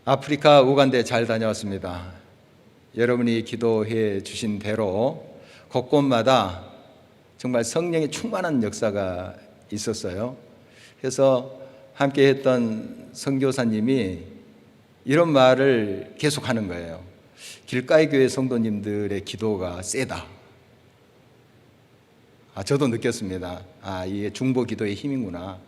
아프리카 우간다에 잘 다녀왔습니다. 여러분이 기도해 주신 대로 곳곳마다 정말 성령의 충만한 역사가 있었어요. 그래서 함께 했던 선교사님이 이런 말을 계속 하는 거예요. 길가의 교회 성도님들의 기도가 세다. 저도 느꼈습니다. 이게 중보 기도의 힘이구나.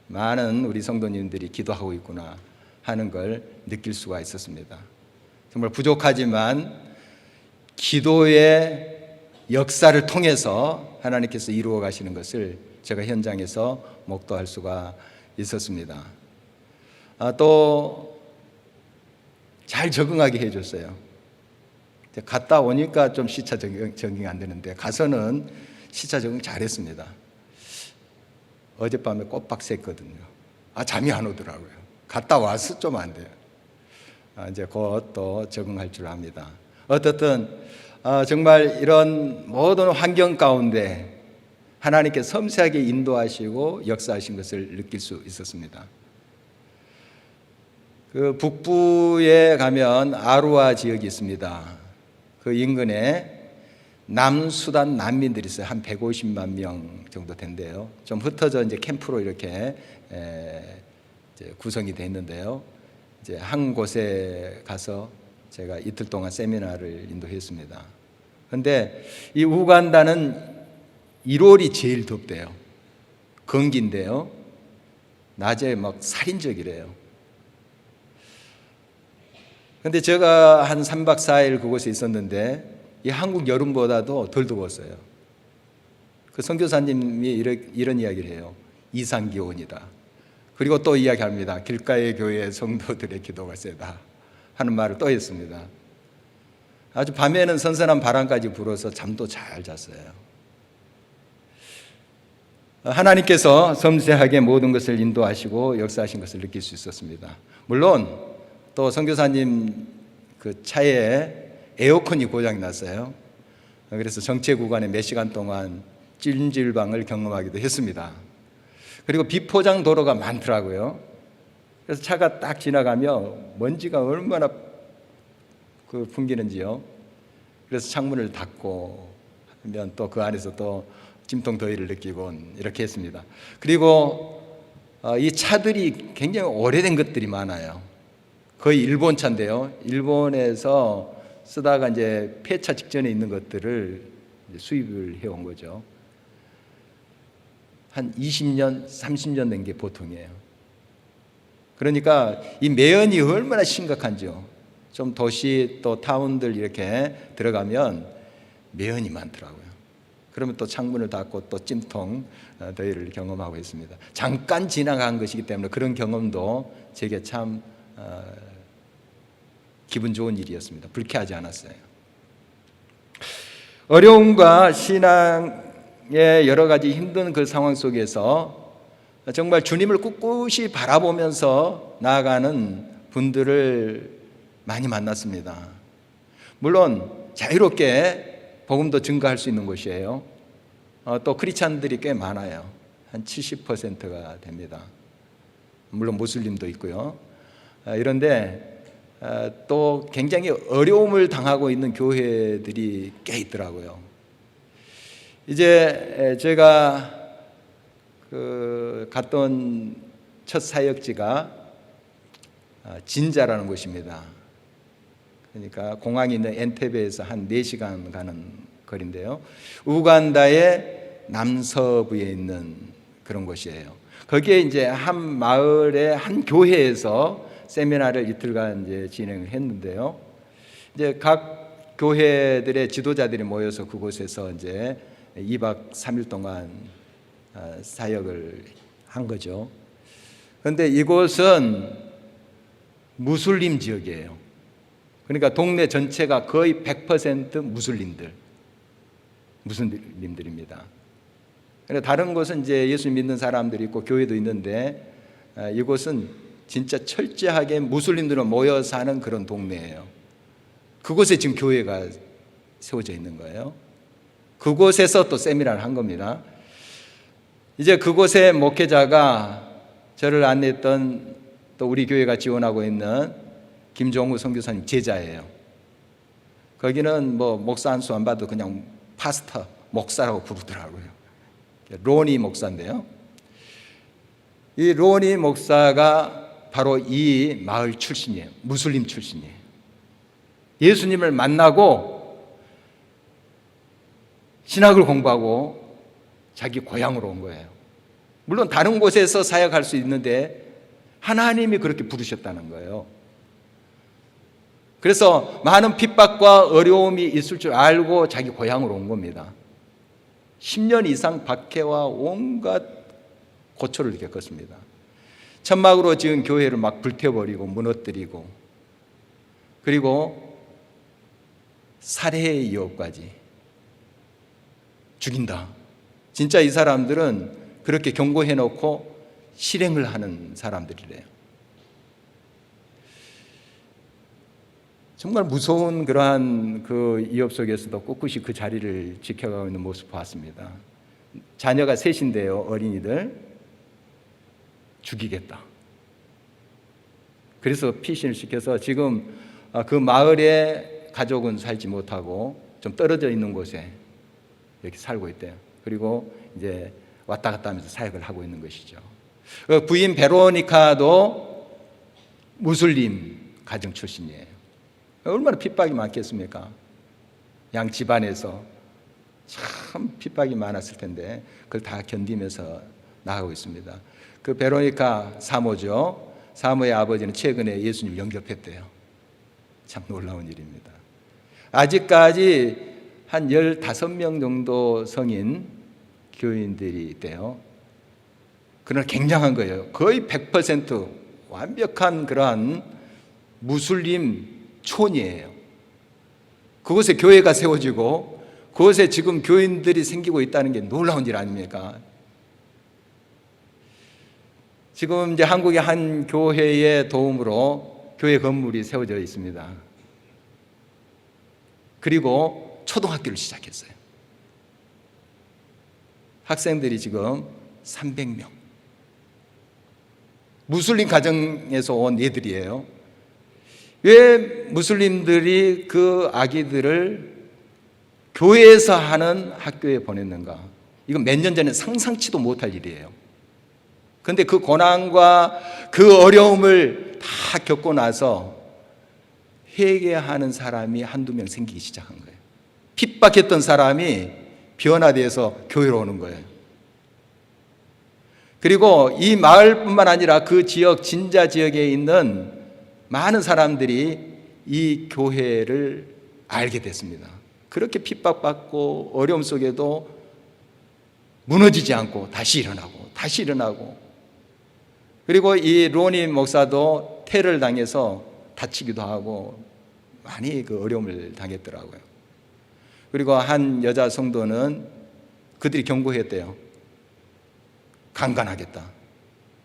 많은 우리 성도님들이 기도하고 있구나 하는 걸 느낄 수가 있었습니다. 정말 부족하지만 기도의 역사를 통해서 하나님께서 이루어 가시는 것을 제가 현장에서 목도할 수가 있었습니다. 또 잘 적응하게 해줬어요. 갔다 오니까 좀 시차 적응이 안 되는데 가서는 시차 적응 잘했습니다. 어젯밤에 꼬박 샜거든요. 잠이 안 오더라고요. 갔다 와서 좀 안 돼요. 이제 곧 또 적응할 줄 압니다. 어떻든 정말 이런 모든 환경 가운데 하나님께 섬세하게 인도하시고 역사하신 것을 느낄 수 있었습니다. 그 북부에 가면 아루아 지역이 있습니다. 그 인근에 남수단 난민들이 있어요. 한 150만 명 정도 된대요. 좀 흩어져 이제 캠프로 이렇게 이제 구성이 돼 있는데요. 이제 한 곳에 가서 제가 이틀 동안 세미나를 인도했습니다. 그런데 이 우간다는 1월이 제일 덥대요. 건기인데요. 낮에 막 살인적이래요. 그런데 제가 한 3박 4일 그곳에 있었는데 이 한국 여름보다도 덜 더웠어요. 그 선교사님이 이런 이야기를 해요. 이상기온이다. 그리고 또 이야기합니다. 길가의 교회 성도들의 기도가 세다 하는 말을 또 했습니다. 아주 밤에는 선선한 바람까지 불어서 잠도 잘 잤어요. 하나님께서 섬세하게 모든 것을 인도하시고 역사하신 것을 느낄 수 있었습니다. 물론 또 선교사님 그 차에 에어컨이 고장이 났어요. 그래서 정체 구간에 몇 시간 동안 찜질방을 경험하기도 했습니다. 그리고 비포장 도로가 많더라고요. 그래서 차가 딱 지나가면 먼지가 얼마나 풍기는지요. 그래서 창문을 닫고 하면 또 그 안에서 또 찜통 더위를 느끼고 이렇게 했습니다. 그리고 이 차들이 굉장히 오래된 것들이 많아요. 거의 일본 차인데요. 일본에서 쓰다가 이제 폐차 직전에 있는 것들을 수입을 해온 거죠. 한 20년, 30년 된 게 보통이에요. 그러니까 이 매연이 얼마나 심각한지요. 좀 도시 또 타운들 이렇게 들어가면 매연이 많더라고요. 그러면 또 창문을 닫고 또 찜통 더위를 경험하고 있습니다. 잠깐 지나간 것이기 때문에 그런 경험도 제게 참 기분 좋은 일이었습니다. 불쾌하지 않았어요. 어려움과 신앙의 여러 가지 힘든 그 상황 속에서 정말 주님을 꿋꿋이 바라보면서 나아가는 분들을 많이 만났습니다. 물론 자유롭게 복음도 증거할 수 있는 곳이에요. 또 크리스찬들이 꽤 많아요. 한 70%가 됩니다. 물론 무슬림도 있고요. 이런데 또 굉장히 어려움을 당하고 있는 교회들이 꽤 있더라고요. 이제 제가 갔던 첫 사역지가 진자라는 곳입니다. 그러니까 공항이 있는 엔테베에서 한 4시간 가는 거리인데요. 우간다의 남서부에 있는 그런 곳이에요. 거기에 이제 한 마을의 한 교회에서 세미나를 이틀간 이제 진행을 했는데요. 이제 각 교회들의 지도자들이 모여서 그곳에서 이제 2박 3일 동안 사역을 한 거죠. 그런데 이곳은 무슬림 지역이에요. 그러니까 동네 전체가 거의 100% 무슬림들입니다. 그러니까 다른 곳은 이제 예수 믿는 사람들이 있고 교회도 있는데 이곳은 진짜 철저하게 무슬림들은 모여 사는 그런 동네예요. 그곳에 지금 교회가 세워져 있는 거예요. 그곳에서 또 세미나를 한 겁니다. 이제 그곳의 목회자가 저를 안내했던 또 우리 교회가 지원하고 있는 김종우 선교사님 제자예요. 거기는 뭐 목사 한 수 안 봐도 그냥 파스터, 목사라고 부르더라고요. 로니 목사인데요. 이 로니 목사가 바로 이 마을 출신이에요. 무슬림 출신이에요. 예수님을 만나고 신학을 공부하고 자기 고향으로 온 거예요. 물론 다른 곳에서 사역할 수 있는데 하나님이 그렇게 부르셨다는 거예요. 그래서 많은 핍박과 어려움이 있을 줄 알고 자기 고향으로 온 겁니다. 10년 이상 박해와 온갖 고초를 겪었습니다. 천막으로 지은 교회를 막 불태워버리고 무너뜨리고, 그리고 살해의 위협까지, 죽인다. 진짜 이 사람들은 그렇게 경고해놓고 실행을 하는 사람들이래요. 정말 무서운 그러한 그 위협 속에서도 꿋꿋이 그 자리를 지켜가고 있는 모습 봤습니다. 자녀가 셋인데요, 어린이들. 죽이겠다. 그래서 피신을 시켜서 지금 그 마을에 가족은 살지 못하고 좀 떨어져 있는 곳에 이렇게 살고 있대요. 그리고 이제 왔다 갔다 하면서 사역을 하고 있는 것이죠. 부인 베로니카도 무슬림 가정 출신이에요. 얼마나 핍박이 많겠습니까? 양 집안에서 참 핍박이 많았을 텐데 그걸 다 견디면서 나가고 있습니다. 그 베로니카 사모죠. 사모의 아버지는 최근에 예수님 영접했대요. 참 놀라운 일입니다. 아직까지 한 15명 정도 성인 교인들이 있대요. 그러나 굉장한 거예요. 거의 100% 완벽한 그러한 무슬림 촌이에요. 그곳에 교회가 세워지고 그곳에 지금 교인들이 생기고 있다는 게 놀라운 일 아닙니까? 지금 이제 한국의 한 교회의 도움으로 교회 건물이 세워져 있습니다. 그리고 초등학교를 시작했어요. 학생들이 지금 300명. 무슬림 가정에서 온 애들이에요. 왜 무슬림들이 그 아기들을 교회에서 하는 학교에 보냈는가? 이건 몇 년 전에 상상치도 못할 일이에요. 그런데 그 고난과 그 어려움을 다 겪고 나서 회개하는 사람이 한두 명 생기기 시작한 거예요. 핍박했던 사람이 변화돼서 교회로 오는 거예요. 그리고 이 마을뿐만 아니라 그 지역, 진자 지역에 있는 많은 사람들이 이 교회를 알게 됐습니다. 그렇게 핍박받고 어려움 속에도 무너지지 않고 다시 일어나고 다시 일어나고, 그리고 이 로니 목사도 테러를 당해서 다치기도 하고 많이 그 어려움을 당했더라고요. 그리고 한 여자 성도는 그들이 경고했대요. 강간하겠다.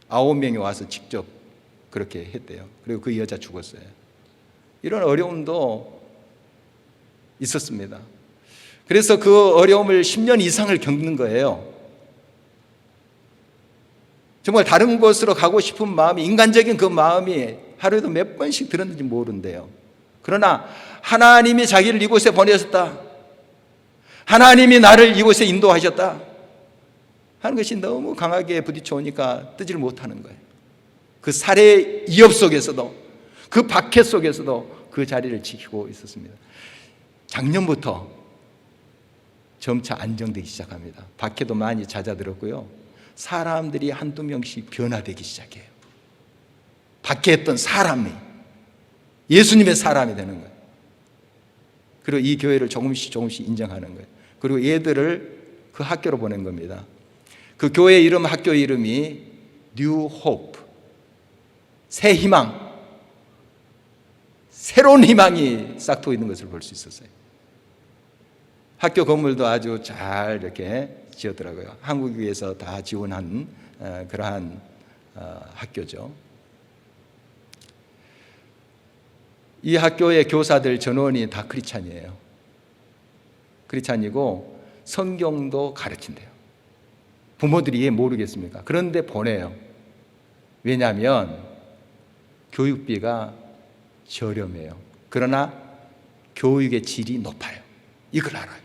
9명이 와서 직접 그렇게 했대요. 그리고 그 여자 죽었어요. 이런 어려움도 있었습니다. 그래서 그 어려움을 10년 이상을 겪는 거예요. 정말 다른 곳으로 가고 싶은 마음이, 인간적인 그 마음이 하루에도 몇 번씩 들었는지 모르는데요. 그러나 하나님이 자기를 이곳에 보내셨다, 하나님이 나를 이곳에 인도하셨다 하는 것이 너무 강하게 부딪혀 오니까 뜨지를 못하는 거예요. 그 살해 위협 속에서도, 그 박해 속에서도 그 자리를 지키고 있었습니다. 작년부터 점차 안정되기 시작합니다. 박해도 많이 잦아들었고요. 사람들이 한두 명씩 변화되기 시작해요. 박해했던 사람이 예수님의 사람이 되는 거예요. 그리고 이 교회를 조금씩 인정하는 거예요. 그리고 얘들을 그 학교로 보낸 겁니다. 그 교회 이름, 학교 이름이 뉴 호프, 새 희망, 새로운 희망이 싹트고 있는 것을 볼 수 있었어요. 학교 건물도 아주 잘 이렇게 지었더라고요. 한국에서 다 지원한 그러한 학교죠. 이 학교의 교사들 전원이 다 크리스찬이에요. 크리스찬이고 성경도 가르친대요. 부모들이 이해 모르겠습니까? 그런데 보내요. 왜냐하면 교육비가 저렴해요. 그러나 교육의 질이 높아요. 이걸 알아요.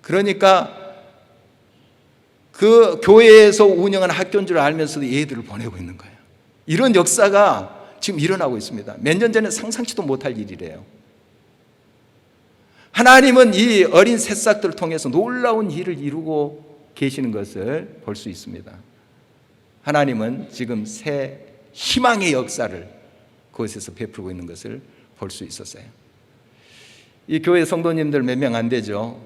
그러니까 그 교회에서 운영하는 학교인 줄 알면서도 얘들을 보내고 있는 거예요. 이런 역사가 지금 일어나고 있습니다. 몇 년 전에 상상치도 못할 일이래요. 하나님은 이 어린 새싹들을 통해서 놀라운 일을 이루고 계시는 것을 볼 수 있습니다. 하나님은 지금 새 희망의 역사를 그곳에서 베풀고 있는 것을 볼 수 있었어요. 이 교회 성도님들 몇 명 안 되죠.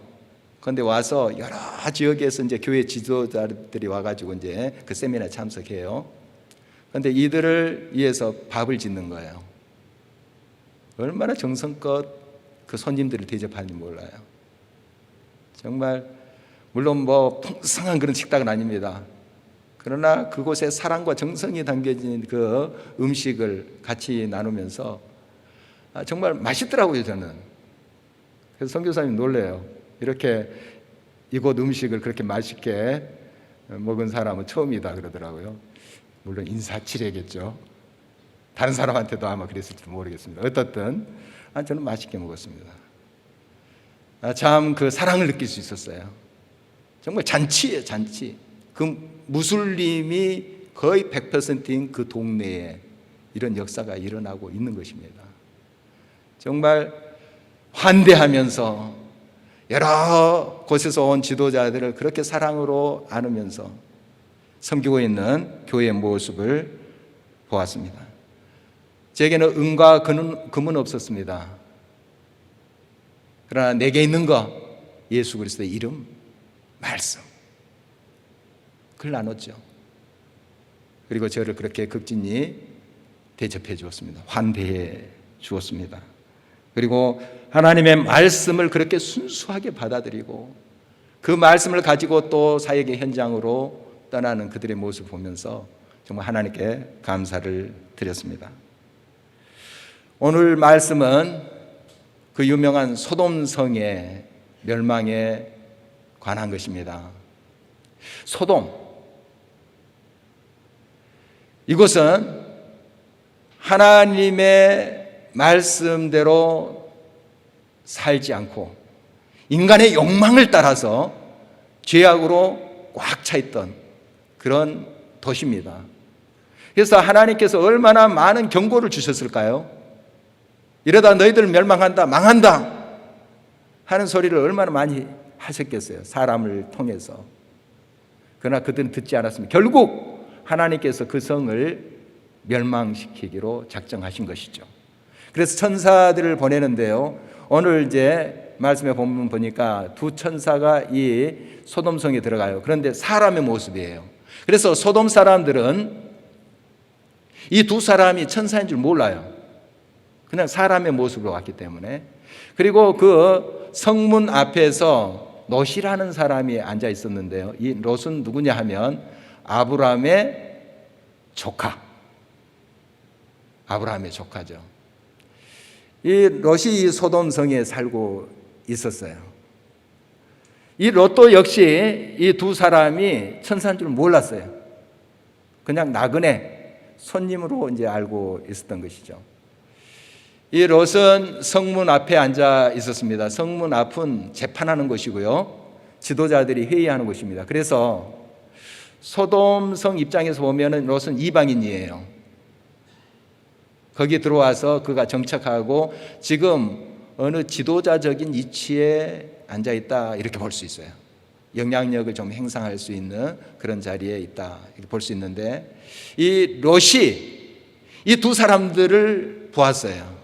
그런데 와서 여러 지역에서 이제 교회 지도자들이 와가지고 이제 그 세미나에 참석해요. 그런데 이들을 위해서 밥을 짓는 거예요. 얼마나 정성껏 그 손님들을 대접하는지 몰라요. 정말 물론 뭐 풍성한 그런 식당은 아닙니다. 그러나 그곳에 사랑과 정성이 담겨진 그 음식을 같이 나누면서 정말 맛있더라고요, 저는. 그래서 선교사님 놀래요. 이렇게 이곳 음식을 그렇게 맛있게 먹은 사람은 처음이다 그러더라고요. 물론 인사치레겠죠. 다른 사람한테도 아마 그랬을지 모르겠습니다. 어떻든 저는 맛있게 먹었습니다. 참 그 사랑을 느낄 수 있었어요. 정말 잔치예요, 잔치. 그 무슬림이 거의 100%인 그 동네에 이런 역사가 일어나고 있는 것입니다. 정말 환대하면서 여러 곳에서 온 지도자들을 그렇게 사랑으로 안으면서 섬기고 있는 교회의 모습을 보았습니다. 제게는 은과 금은 없었습니다. 그러나 내게 있는 거, 예수 그리스도의 이름, 말씀, 그걸 나눴죠. 그리고 저를 그렇게 극진히 대접해 주었습니다. 환대해 주었습니다. 그리고 하나님의 말씀을 그렇게 순수하게 받아들이고 그 말씀을 가지고 또 사역의 현장으로 떠나는 그들의 모습을 보면서 정말 하나님께 감사를 드렸습니다. 오늘 말씀은 그 유명한 소돔성의 멸망에 관한 것입니다. 소돔, 이곳은 하나님의 말씀대로 살지 않고 인간의 욕망을 따라서 죄악으로 꽉 차 있던 그런 도시입니다. 그래서 하나님께서 얼마나 많은 경고를 주셨을까요? 이러다 너희들 멸망한다, 망한다 하는 소리를 얼마나 많이 하셨겠어요, 사람을 통해서. 그러나 그들은 듣지 않았습니다. 결국 하나님께서 그 성을 멸망시키기로 작정하신 것이죠. 그래서 천사들을 보내는데요, 오늘 이제 말씀에 보면 보니까 두 천사가 이 소돔성에 들어가요. 그런데 사람의 모습이에요. 그래서 소돔 사람들은 이 두 사람이 천사인 줄 몰라요. 그냥 사람의 모습으로 왔기 때문에. 그리고 그 성문 앞에서 롯이라는 사람이 앉아 있었는데요, 이 롯은 누구냐 하면 아브라함의 조카, 아브라함의 조카죠. 이 롯이 소돔성에 살고 있었어요. 이 롯도 역시 이 두 사람이 천사인 줄 몰랐어요. 그냥 나그네 손님으로 이제 알고 있었던 것이죠. 이 롯은 성문 앞에 앉아 있었습니다. 성문 앞은 재판하는 곳이고요, 지도자들이 회의하는 곳입니다. 그래서 소돔성 입장에서 보면은 롯은 이방인이에요. 거기 들어와서 그가 정착하고 지금 어느 지도자적인 위치에 앉아 있다, 이렇게 볼 수 있어요. 영향력을 좀 행사할 수 있는 그런 자리에 있다, 이렇게 볼 수 있는데, 이 롯이 이 두 사람들을 보았어요.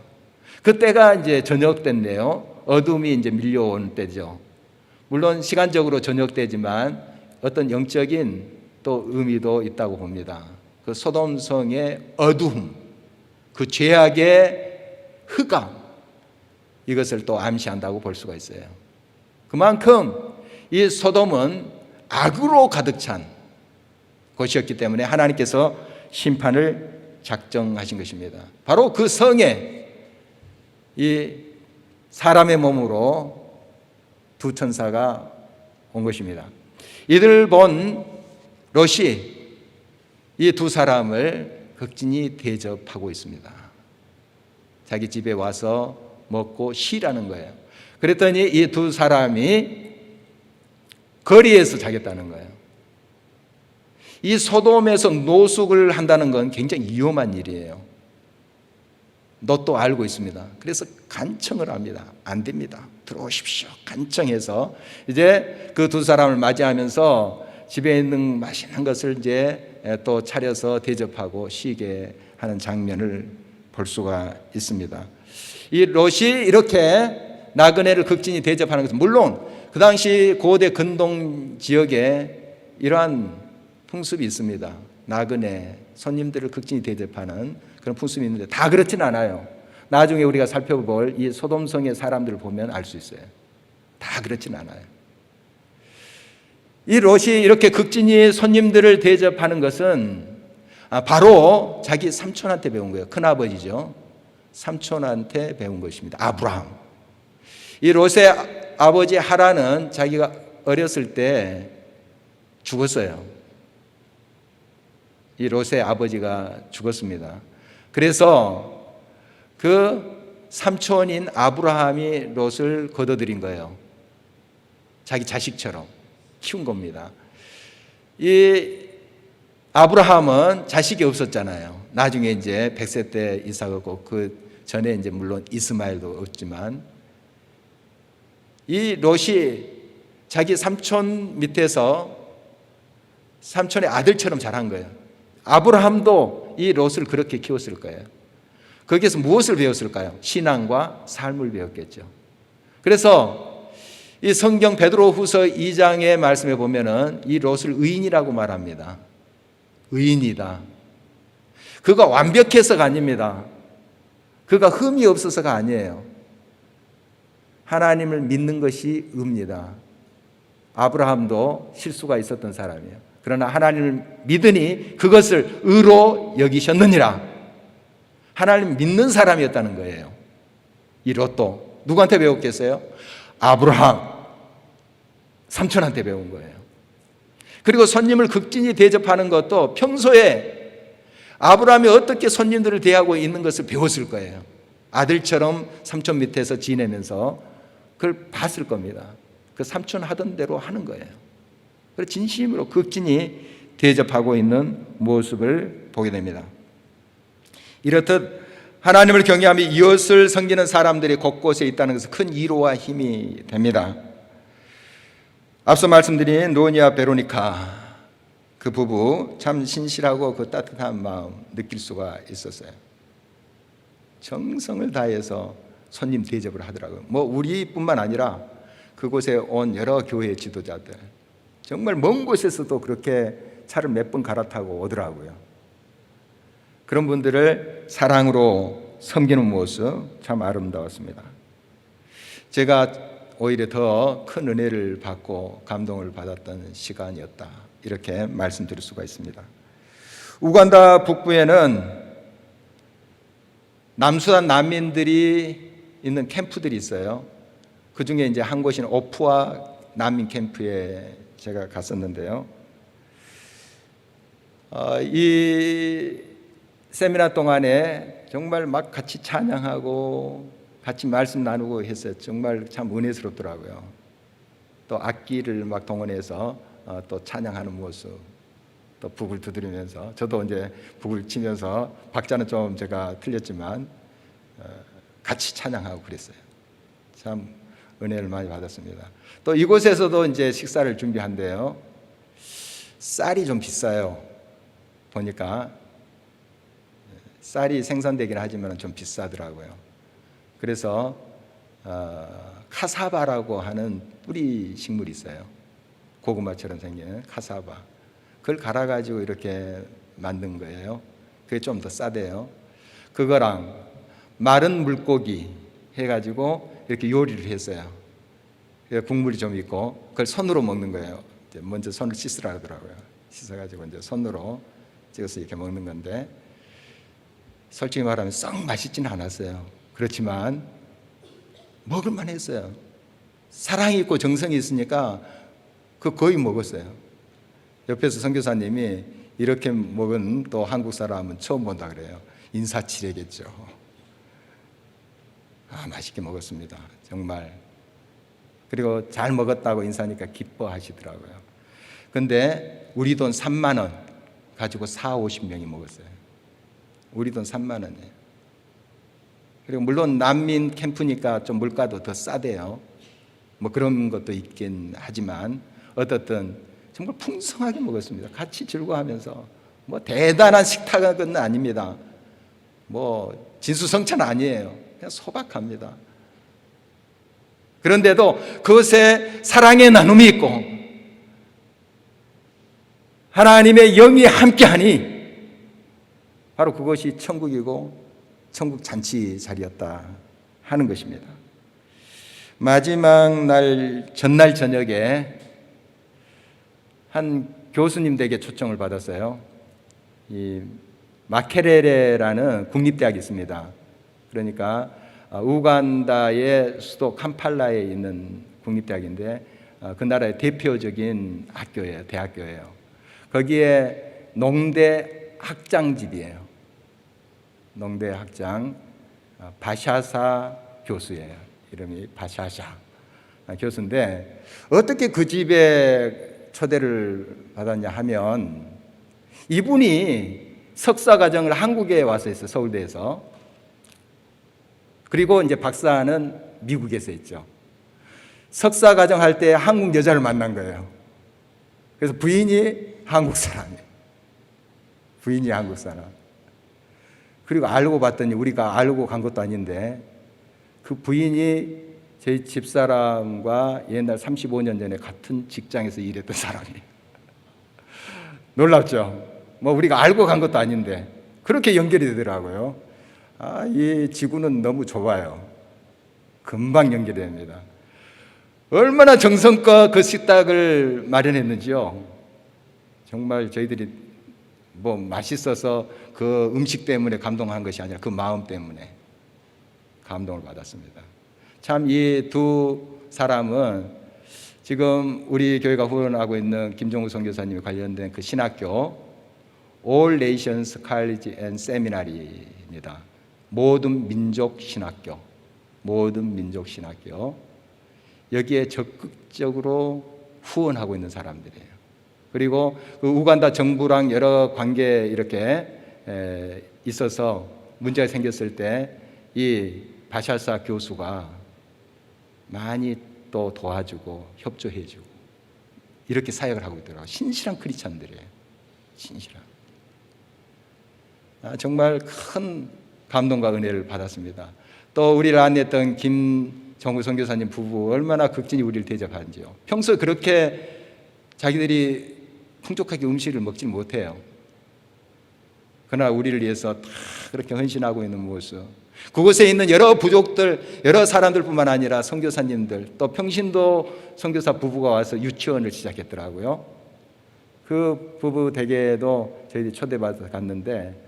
그때가 이제 저녁 때인데요, 어둠이 이제 밀려온 때죠. 물론 시간적으로 저녁 때지만 어떤 영적인 또 의미도 있다고 봅니다. 그 소돔성의 어두움, 그 죄악의 흑암, 이것을 또 암시한다고 볼 수가 있어요. 그만큼 이 소돔은 악으로 가득 찬 곳이었기 때문에 하나님께서 심판을 작정하신 것입니다. 바로 그 성에 이 사람의 몸으로 두 천사가 온 것입니다. 이들 본 롯이 이 두 사람을 극진히 대접하고 있습니다. 자기 집에 와서 먹고 쉬라는 거예요. 그랬더니 이 두 사람이 거리에서 자겠다는 거예요. 이 소돔에서 노숙을 한다는 건 굉장히 위험한 일이에요. 롯도 알고 있습니다. 그래서 간청을 합니다. 안 됩니다. 들어오십시오. 간청해서 이제 그 두 사람을 맞이하면서 집에 있는 맛있는 것을 이제 또 차려서 대접하고 쉬게 하는 장면을 볼 수가 있습니다. 이 롯이 이렇게 나그네를 극진히 대접하는 것은 물론 그 당시 고대 근동 지역에 이러한 풍습이 있습니다. 나그네 손님들을 극진히 대접하는 그런 풍습이 있는데 다 그렇진 않아요. 나중에 우리가 살펴볼 이 소돔성의 사람들을 보면 알 수 있어요. 다 그렇진 않아요. 이 롯이 이렇게 극진히 손님들을 대접하는 것은 바로 자기 삼촌한테 배운 거예요. 큰아버지죠. 삼촌한테 배운 것입니다. 아브라함. 이 롯의 아버지 하란은 자기가 어렸을 때 죽었어요. 이 롯의 아버지가 죽었습니다. 그래서 그 삼촌인 아브라함이 롯을 거둬들인 거예요. 자기 자식처럼 키운 겁니다. 이 아브라함은 자식이 없었잖아요. 나중에 이제 100세 때 이삭 얻고 그 전에 이제 물론 이스마엘도 얻지만 이 롯이 자기 삼촌 밑에서 삼촌의 아들처럼 자란 거예요. 아브라함도 이 롯을 그렇게 키웠을 거예요. 거기에서 무엇을 배웠을까요? 신앙과 삶을 배웠겠죠. 그래서 이 성경 베드로후서 2장의 말씀에 보면은 이 롯을 의인이라고 말합니다. 의인이다. 그가 완벽해서가 아닙니다. 그가 흠이 없어서가 아니에요. 하나님을 믿는 것이 의입니다. 아브라함도 실수가 있었던 사람이에요. 그러나 하나님을 믿으니 그것을 의로 여기셨느니라. 하나님 믿는 사람이었다는 거예요. 이 롯도 누구한테 배웠겠어요? 아브라함 삼촌한테 배운 거예요. 그리고 손님을 극진히 대접하는 것도 평소에 아브라함이 어떻게 손님들을 대하고 있는 것을 배웠을 거예요. 아들처럼 삼촌 밑에서 지내면서 그걸 봤을 겁니다. 그 삼촌 하던 대로 하는 거예요. 그래서 진심으로 극진히 대접하고 있는 모습을 보게 됩니다. 이렇듯 하나님을 경외하며 이웃을 섬기는 사람들이 곳곳에 있다는 것은 큰 위로와 힘이 됩니다. 앞서 말씀드린 노니와 베로니카 그 부부 참 신실하고 그 따뜻한 마음 느낄 수가 있었어요. 정성을 다해서 손님 대접을 하더라고요. 뭐 우리뿐만 아니라 그곳에 온 여러 교회 지도자들 정말 먼 곳에서도 그렇게 차를 몇 번 갈아타고 오더라고요. 그런 분들을 사랑으로 섬기는 모습 참 아름다웠습니다. 제가 오히려 더 큰 은혜를 받고 감동을 받았던 시간이었다, 이렇게 말씀드릴 수가 있습니다. 우간다 북부에는 남수단 난민들이 있는 캠프들이 있어요. 그 중에 이제 한 곳인 오프아 난민 캠프에 제가 갔었는데요. 이 세미나 동안에 정말 막 같이 찬양하고 같이 말씀 나누고 했어요. 정말 참 은혜스럽더라고요. 또 악기를 막 동원해서 또 찬양하는 모습, 또 북을 두드리면서 저도 이제 북을 치면서 박자는 좀 제가 틀렸지만 같이 찬양하고 그랬어요. 참 은혜를 많이 받았습니다. 또 이곳에서도 이제 식사를 준비한대요. 쌀이 좀 비싸요. 보니까 쌀이 생산되긴 하지만 좀 비싸더라고요. 그래서 카사바라고 하는 뿌리 식물이 있어요. 고구마처럼 생긴 카사바. 그걸 갈아가지고 이렇게 만든 거예요. 그게 좀 더 싸대요. 그거랑 마른 물고기 해가지고 이렇게 요리를 했어요. 국물이 좀 있고 그걸 손으로 먹는 거예요. 이제 먼저 손을 씻으라 하더라고요. 씻어가지고 이제 손으로 찍어서 이렇게 먹는 건데, 솔직히 말하면 썩 맛있지는 않았어요. 그렇지만 먹을만 했어요. 사랑이 있고 정성이 있으니까 그 거의 먹었어요. 옆에서 선교사님이 이렇게 먹은 또 한국 사람은 처음 본다 그래요. 인사치레겠죠. 맛있게 먹었습니다. 정말. 그리고 잘 먹었다고 인사하니까 기뻐하시더라고요. 근데 우리 돈 3만 원 가지고 40-50명이 먹었어요. 우리 돈 3만 원이에요. 그리고 물론 난민 캠프니까 좀 물가도 더 싸대요. 뭐 그런 것도 있긴 하지만 어떻든 정말 풍성하게 먹었습니다. 같이 즐거워하면서 뭐 대단한 식탁은 아닙니다. 뭐 진수성찬 아니에요. 그냥 소박합니다. 그런데도 그것에 사랑의 나눔이 있고 하나님의 영이 함께하니 바로 그것이 천국이고 천국 잔치 자리였다 하는 것입니다. 마지막 날 전날 저녁에 한 교수님 댁에 초청을 받았어요. 이 마케레레라는 국립대학이 있습니다. 그러니까 우간다의 수도 캄팔라에 있는 국립대학인데 그 나라의 대표적인 학교예요. 대학교예요. 거기에 농대 학장집이에요. 농대 학장 바샤사 교수예요. 이름이 바샤샤 교수인데 어떻게 그 집에 초대를 받았냐 하면 이분이 석사 과정을 한국에 와서 했어요. 서울대에서. 그리고 이제 박사는 미국에서 했죠. 석사 과정 할 때 한국 여자를 만난 거예요. 그래서 부인이 한국 사람이에요. 부인이 한국 사람. 그리고 알고 봤더니 우리가 알고 간 것도 아닌데 그 부인이 저희 집사람과 옛날 35년 전에 같은 직장에서 일했던 사람이에요. 놀랍죠? 뭐 우리가 알고 간 것도 아닌데 그렇게 연결이 되더라고요. 이 지구는 너무 좁아요. 금방 연결이 됩니다. 얼마나 정성껏 그 식탁을 마련했는지요. 정말 저희들이 뭐 맛있어서 그 음식 때문에 감동한 것이 아니라 그 마음 때문에 감동을 받았습니다. 참 이 두 사람은 지금 우리 교회가 후원하고 있는 김종우 선교사님이 관련된 그 신학교 All Nations College and Seminary입니다. 모든 민족 신학교, 모든 민족 신학교. 여기에 적극적으로 후원하고 있는 사람들이에요. 그리고 그 우간다 정부랑 여러 관계 이렇게 있어서 문제가 생겼을 때 이 바샤사 교수가 많이 또 도와주고 협조해주고 이렇게 사역을 하고 있더라고요. 신실한 크리스찬들이에요. 신실한. 정말 큰 감동과 은혜를 받았습니다. 또 우리를 안내했던 김정우 선교사님 부부 얼마나 극진히 우리를 대접하는지요. 평소에 그렇게 자기들이 풍족하게 음식을 먹지 못해요. 그러나 우리를 위해서 다 그렇게 헌신하고 있는 모습. 그곳에 있는 여러 부족들, 여러 사람들뿐만 아니라 선교사님들, 또 평신도 선교사 부부가 와서 유치원을 시작했더라고요. 그 부부 댁에도 저희들이 초대받아서 갔는데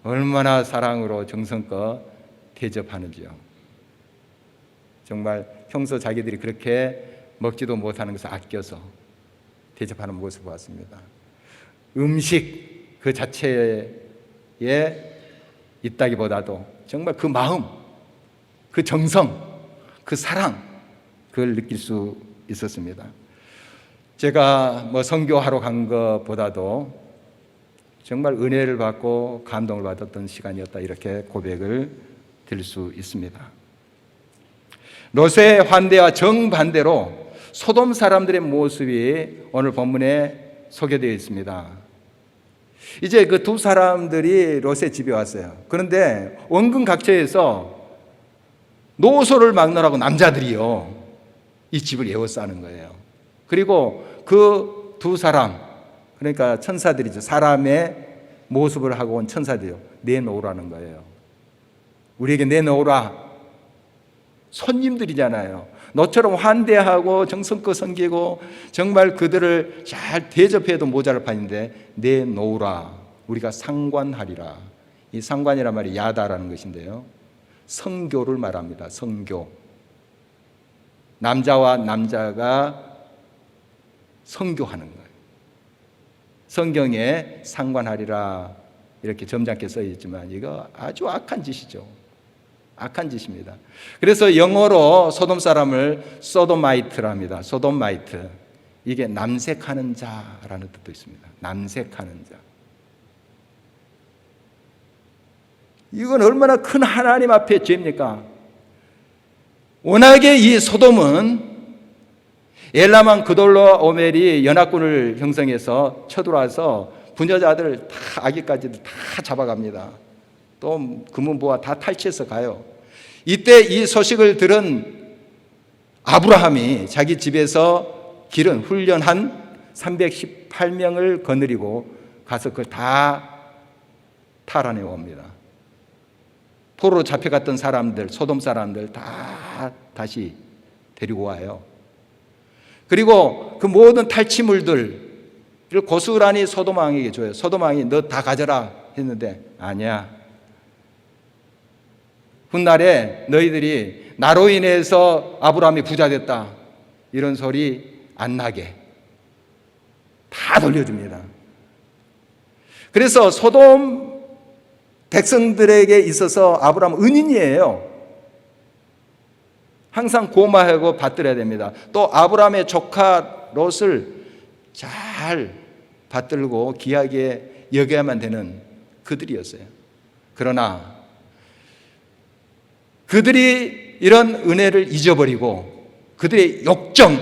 얼마나 사랑으로 정성껏 대접하는지요. 정말 평소 자기들이 그렇게 먹지도 못하는 것을 아껴서 대접하는 모습을 봤습니다. 음식 그 자체에 있다기보다도 정말 그 마음, 그 정성, 그 사랑 그걸 느낄 수 있었습니다. 제가 뭐 선교하러 간 것보다도 정말 은혜를 받고 감동을 받았던 시간이었다 이렇게 고백을 드릴 수 있습니다. 롯의 환대와 정반대로 소돔 사람들의 모습이 오늘 본문에 소개되어 있습니다. 이제 그 두 사람들이 롯의 집에 왔어요. 그런데 원근 각처에서 노소를 막느라고 남자들이요 이 집을 에워싸는 거예요. 그리고 그 두 사람, 그러니까 천사들이죠. 사람의 모습을 하고 온 천사들이요 내놓으라는 거예요. 우리에게 내놓으라. 손님들이잖아요. 너처럼 환대하고 정성껏 섬기고 정말 그들을 잘 대접해도 모자랄 판인데 내놓으라. 우리가 상관하리라. 이 상관이란 말이 야다라는 것인데요. 성교를 말합니다. 성교. 남자와 남자가 성교하는 거예요. 성경에 상관하리라 이렇게 점잖게 써 있지만 이거 아주 악한 짓이죠. 악한 짓입니다. 그래서 영어로 소돔 사람을 소도마이트라 합니다. 소도마이트. 이게 남색하는 자라는 뜻도 있습니다. 남색하는 자. 이건 얼마나 큰 하나님 앞에 죄입니까? 워낙에 이 소돔은 엘라만 그돌라오멜이 연합군을 형성해서 쳐들어와서 부녀자들 다 아기까지도 다 잡아갑니다. 또 금은보화 다 탈취해서 가요. 이때 이 소식을 들은 아브라함이 자기 집에서 기른 훈련한 318명을 거느리고 가서 그걸 다 탈환해 옵니다. 포로로 잡혀갔던 사람들, 소돔 사람들 다 다시 데리고 와요. 그리고 그 모든 탈취물들을 고스란히 소돔 왕에게 줘요. 소돔 왕이 너 다 가져라 했는데 아니야. 훗날에 너희들이 나로 인해서 아브라함이 부자 됐다 이런 소리 안 나게 다 돌려줍니다. 그래서 소돔 백성들에게 있어서 아브라함은 은인이에요. 항상 고마하고 받들어야 됩니다. 또 아브라함의 조카 롯을 잘 받들고 귀하게 여겨야만 되는 그들이었어요. 그러나 그들이 이런 은혜를 잊어버리고 그들의 욕정,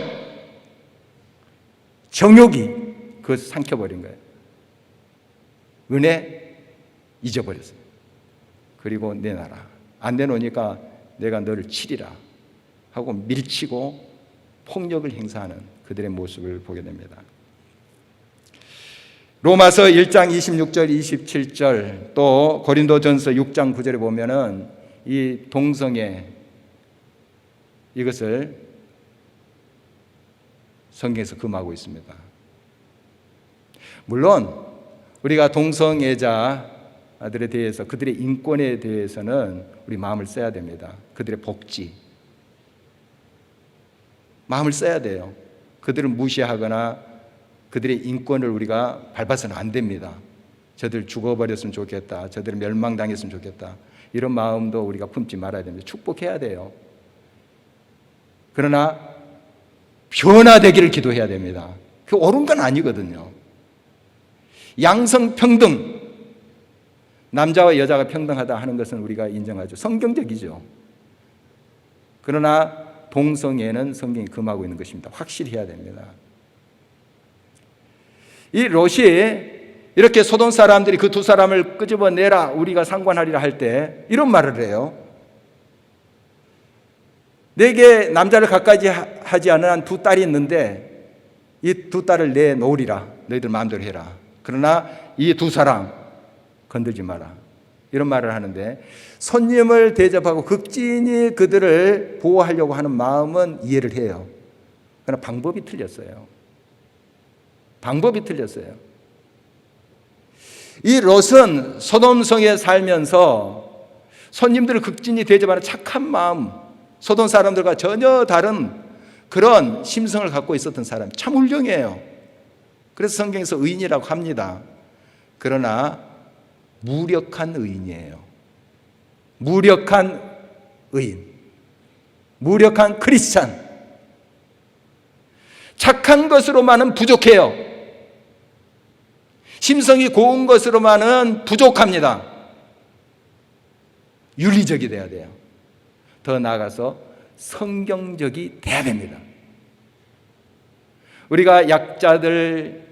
정욕이 그것을 삼켜버린 거예요. 은혜 잊어버렸어요. 그리고 내놔라. 안 내놓으니까 내가 너를 치리라 하고 밀치고 폭력을 행사하는 그들의 모습을 보게 됩니다. 로마서 1장 26절 27절 또 고린도전서 6장 9절에 보면은 이 동성애 이것을 성경에서 금하고 있습니다. 물론 우리가 동성애자들에 대해서 그들의 인권에 대해서는 우리 마음을 써야 됩니다. 그들의 복지 마음을 써야 돼요. 그들을 무시하거나 그들의 인권을 우리가 밟아서는 안 됩니다. 저들 죽어버렸으면 좋겠다. 저들 멸망당했으면 좋겠다. 이런 마음도 우리가 품지 말아야 됩니다. 축복해야 돼요. 그러나 변화되기를 기도해야 됩니다. 그게 옳은 건 아니거든요. 양성평등, 남자와 여자가 평등하다 하는 것은 우리가 인정하죠. 성경적이죠. 그러나 동성애는 성경이 금하고 있는 것입니다. 확실히 해야 됩니다. 이 롯이 이렇게 소돔 사람들이 그 두 사람을 끄집어내라 우리가 상관하리라 할 때 이런 말을 해요. 내게 남자를 갖가지 하지 않은 한 두 딸이 있는데 이 두 딸을 내놓으리라. 너희들 마음대로 해라. 그러나 이 두 사람 건들지 마라. 이런 말을 하는데 손님을 대접하고 극진히 그들을 보호하려고 하는 마음은 이해를 해요. 그러나 방법이 틀렸어요. 방법이 틀렸어요. 이 롯은 소돔성에 살면서 손님들을 극진히 대접하는 착한 마음, 소돔 사람들과 전혀 다른 그런 심성을 갖고 있었던 사람, 참 훌륭해요. 그래서 성경에서 의인이라고 합니다. 그러나 무력한 의인이에요. 무력한 의인, 무력한 크리스찬. 착한 것으로만은 부족해요. 심성이 고운 것으로만은 부족합니다. 윤리적이 돼야 돼요. 더 나아가서 성경적이 돼야 됩니다. 우리가 약자들,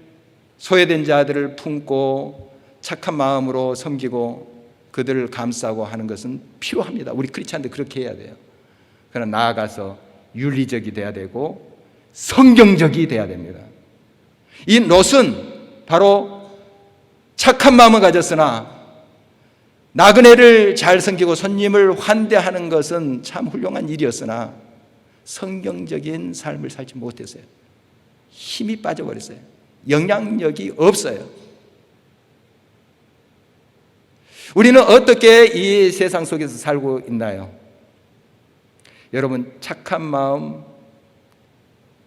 소외된 자들을 품고 착한 마음으로 섬기고 그들을 감싸고 하는 것은 필요합니다. 우리 크리스찬들 그렇게 해야 돼요. 그러나 나아가서 윤리적이 돼야 되고 성경적이 돼야 됩니다. 이 롯은 바로 착한 마음을 가졌으나 나그네를 잘 섬기고 손님을 환대하는 것은 참 훌륭한 일이었으나 성경적인 삶을 살지 못했어요. 힘이 빠져버렸어요. 영향력이 없어요. 우리는 어떻게 이 세상 속에서 살고 있나요? 여러분, 착한 마음,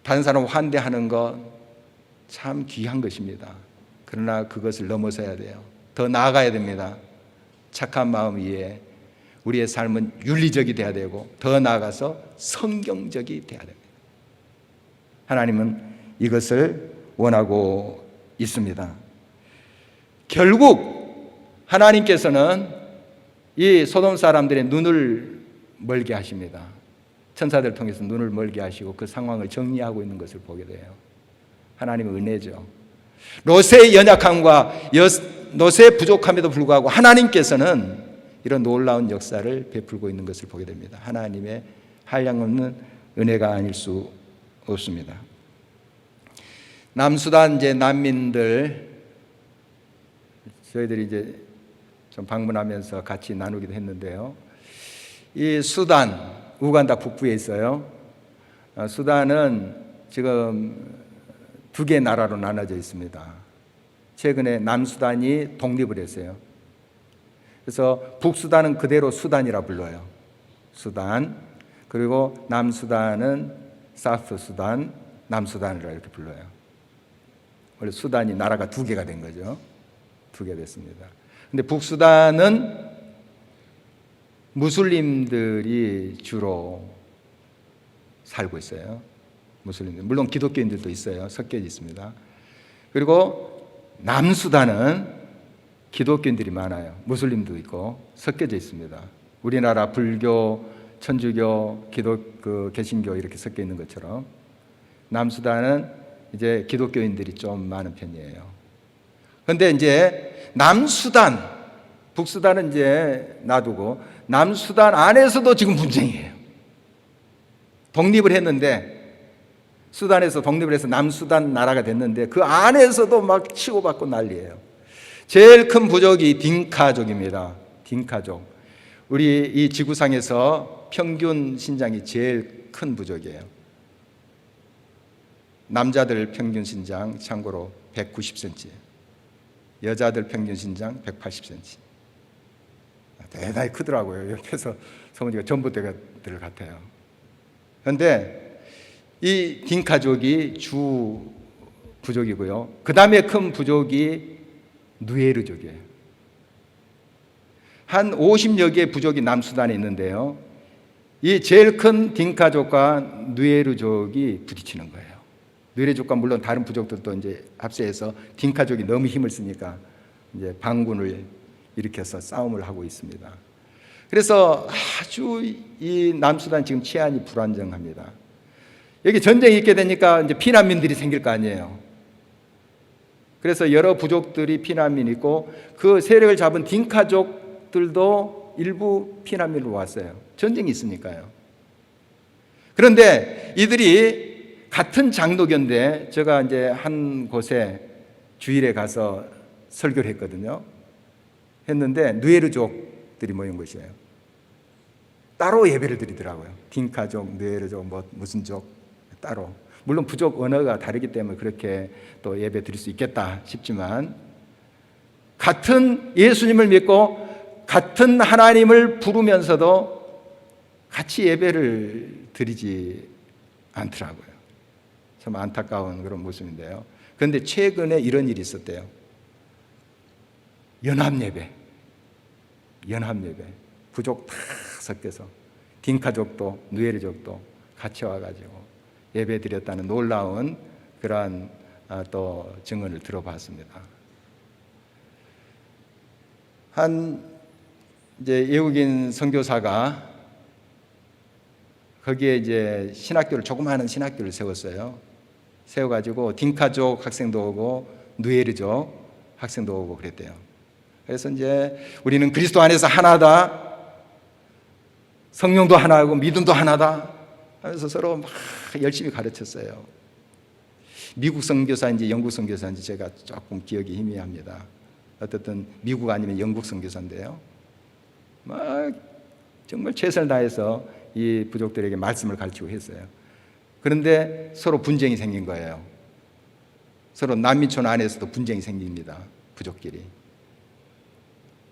다른 사람 환대하는 것 참 귀한 것입니다. 그러나 그것을 넘어서야 돼요. 더 나아가야 됩니다. 착한 마음 위에 우리의 삶은 윤리적이 돼야 되고 더 나아가서 성경적이 돼야 됩니다. 하나님은 이것을 원하고 있습니다. 결국 하나님께서는 이 소돔 사람들의 눈을 멀게 하십니다. 천사들을 통해서 눈을 멀게 하시고 그 상황을 정리하고 있는 것을 보게 돼요. 하나님의 은혜죠. 롯의 연약함과 롯의 부족함에도 불구하고 하나님께서는 이런 놀라운 역사를 베풀고 있는 것을 보게 됩니다. 하나님의 한량없는 은혜가 아닐 수 없습니다. 남수단 이제 난민들 저희들이 이제 좀 방문하면서 같이 나누기도 했는데요. 이 수단, 우간다 북부에 있어요. 수단은 지금 두 개의 나라로 나눠져 있습니다. 최근에 남수단이 독립을 했어요. 그래서 북수단은 그대로 수단이라 불러요. 수단. 그리고 남수단은 사우스 수단, 남수단이라 이렇게 불러요. 원래 수단이 나라가 두 개가 된 거죠. 두 개 됐습니다. 근데 북수단은 무슬림들이 주로 살고 있어요. 무슬림들. 물론 기독교인들도 있어요. 섞여 있습니다. 그리고 남수단은 기독교인들이 많아요. 무슬림도 있고 섞여져 있습니다. 우리나라 불교, 천주교, 개신교 이렇게 섞여 있는 것처럼 남수단은 이제 기독교인들이 좀 많은 편이에요. 그런데 이제 남수단, 북수단은 이제 놔두고 남수단 안에서도 지금 분쟁이에요. 독립을 했는데 수단에서 독립을 해서 남수단 나라가 됐는데 그 안에서도 막 치고받고 난리예요. 제일 큰 부족이 딩카족입니다. 딩카족. 우리 이 지구상에서 평균 신장이 제일 큰 부족이에요. 남자들 평균 신장 참고로 190cm, 여자들 평균 신장 180cm. 대단히 크더라고요. 옆에서 성훈이가 전봇대들 같아요. 그런데 이 딩카족이 주 부족이고요. 그 다음에 큰 부족이 누에르족이에요. 한 50여 개의 부족이 남수단에 있는데요. 이 제일 큰 딩카족과 누에르족이 부딪히는 거예요. 누에르족과 물론 다른 부족들도 이제 합세해서 딩카족이 너무 힘을 쓰니까 이제 반군을 일으켜서 싸움을 하고 있습니다. 그래서 아주 이 남수단 지금 치안이 불안정합니다. 여기 전쟁이 있게 되니까 이제 피난민들이 생길 거 아니에요. 그래서 여러 부족들이 피난민이 있고 그 세력을 잡은 딩카족들도 일부 피난민으로 왔어요. 전쟁이 있으니까요. 그런데 이들이 같은 장로교인데 제가 이제 한 곳에 주일에 가서 설교를 했거든요. 했는데 누에르족들이 모인 것이에요. 따로 예배를 드리더라고요. 딩카족, 누에르족, 무슨 족 따로. 물론 부족 언어가 다르기 때문에 그렇게 또 예배 드릴 수 있겠다 싶지만 같은 예수님을 믿고 같은 하나님을 부르면서도 같이 예배를 드리지 않더라고요. 참 안타까운 그런 모습인데요. 그런데 최근에 이런 일이 있었대요. 연합예배. 부족 다 섞여서 딩카족도 누에르족도 같이 와가지고 예배 드렸다는 놀라운 그러한 또 증언을 들어봤습니다. 한 이제 외국인 선교사가 거기에 이제 신학교를 조그마한 신학교를 세웠어요. 세워가지고 딩카족 학생도 오고 누에르족 학생도 오고 그랬대요. 그래서 이제 우리는 그리스도 안에서 하나다. 성령도 하나고 믿음도 하나다. 하면서 서로 막 열심히 가르쳤어요. 미국 선교사인지 영국 선교사인지 제가 조금 기억이 희미합니다. 어쨌든 미국 아니면 영국 선교사인데요. 막 정말 최선을 다해서 이 부족들에게 말씀을 가르치고 했어요. 그런데 서로 분쟁이 생긴 거예요. 서로 난민촌 안에서도 분쟁이 생깁니다. 부족끼리.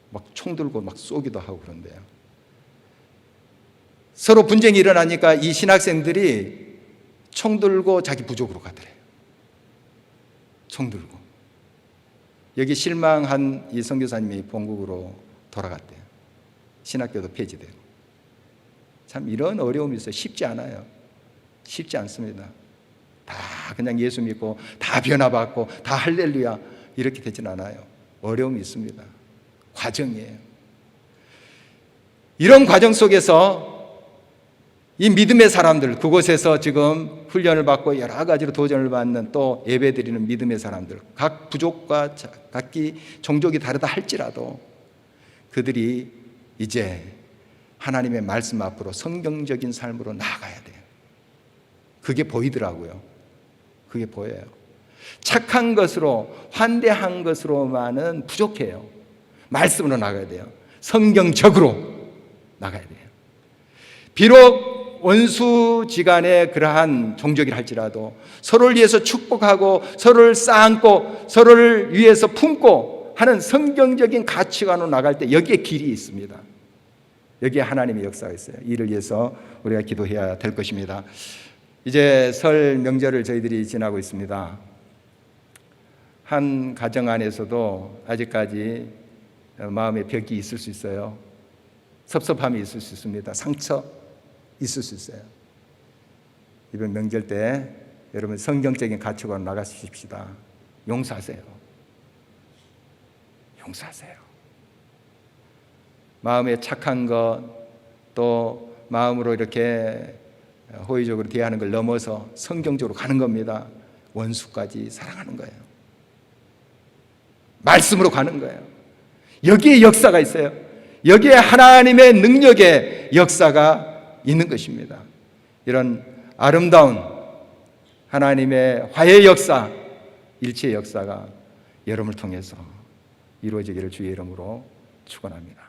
막 총 들고 막 쏘기도 하고 그런데요. 서로 분쟁이 일어나니까 이 신학생들이 총 들고 자기 부족으로 가더래요. 총 들고. 여기 실망한 이 선교사님이 본국으로 돌아갔대요. 신학교도 폐지되고. 참 이런 어려움이 있어요. 쉽지 않아요. 쉽지 않습니다. 다 그냥 예수 믿고 다 변화받고 다 할렐루야 이렇게 되진 않아요. 어려움이 있습니다. 과정이에요. 이런 과정 속에서 이 믿음의 사람들, 그곳에서 지금 훈련을 받고 여러 가지로 도전을 받는 또 예배드리는 믿음의 사람들, 각 부족과 각기 종족이 다르다 할지라도 그들이 이제 하나님의 말씀 앞으로 성경적인 삶으로 나아가야 돼요. 그게 보이더라고요. 그게 보여요. 착한 것으로, 환대한 것으로만은 부족해요. 말씀으로 나가야 돼요. 성경적으로 나가야 돼요. 비록 원수지간의 그러한 종족이라 할지라도 서로를 위해서 축복하고 서로를 쌓고 서로를 위해서 품고 하는 성경적인 가치관으로 나갈 때 여기에 길이 있습니다. 여기에 하나님의 역사가 있어요. 이를 위해서 우리가 기도해야 될 것입니다. 이제 설 명절을 저희들이 지나고 있습니다. 한 가정 안에서도 아직까지 마음의 벽이 있을 수 있어요. 섭섭함이 있을 수 있습니다. 상처 있을 수 있어요. 이번 명절 때 여러분 성경적인 가치관으로 나가십시다. 용서하세요. 용서하세요. 마음에 착한 것, 또 마음으로 이렇게 호의적으로 대하는 걸 넘어서 성경적으로 가는 겁니다. 원수까지 사랑하는 거예요. 말씀으로 가는 거예요. 여기에 역사가 있어요. 여기에 하나님의 능력의 역사가 있는 것입니다. 이런 아름다운 하나님의 화해의 역사, 일체의 역사가 여러분을 통해서 이루어지기를 주의 이름으로 축원합니다.